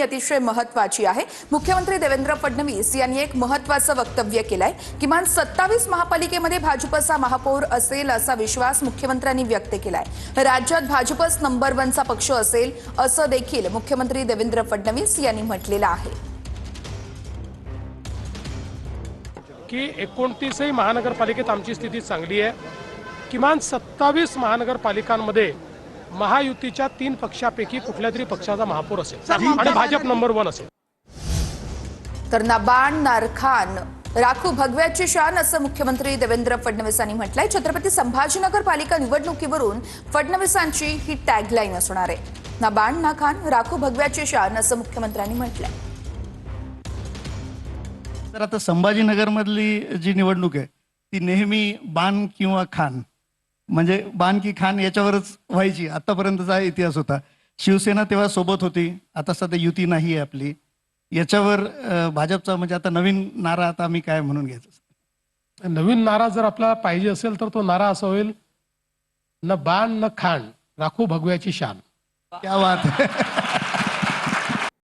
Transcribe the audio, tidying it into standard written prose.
अतिशय महत्त्वाची आहे। मुख्यमंत्री देवेंद्र फडणवीस यांनी एक महत्त्वाचं वक्तव्य केलंय। किमान 27 महापालिकेमध्ये भाजपचा महापौर असेल असा विश्वास मुख्यमंत्र्यांनी व्यक्त केलाय। राज्यात भाजपच नंबर 1 चा पक्ष असेल असं देखील मुख्यमंत्री देवेंद्र फडणवीस यांनी म्हटलेलं आहे। की 29 महानगरपालिकेत आमची स्थिती चांगली आहे। किमान 27 महानगरपालिकांमध्ये महायुतीच्या 3 पक्षापैकी कुठल्या तरी पक्षाचा महापौर असेल आणि भाजप नंबर 1 असेल। तर ना बाण नारखान राखू भगव्याची शान असं मुख्यमंत्री देवेंद्र फडणवीसांनी म्हटलंय। छत्रपती संभाजीनगर पालिका निवडणुकीवरून फडणवीसांची ही टॅगलाईन असणार आहे। ना बाण ना खान राखू भगव्याची शान असं मुख्यमंत्र्यांनी म्हटलंय। तर आता संभाजीनगरमधली जी निवडणूक आहे ती नेहमी बाण किंवा खान म्हणजे बाण की खान याच्यावरच व्हायची। आतापर्यंतचा इतिहास होता। शिवसेना तेव्हा सोबत होती, आता सध्या युती नाही आहे आपली। याच्यावर भाजपचा म्हणजे आता नवीन नारा आता आम्ही काय म्हणून घ्यायचा? नवीन नारा जर आपल्याला पाहिजे असेल तर तो नारा असा होईल, न बाण न खान राखू भगव्याची शान। क्या बात है।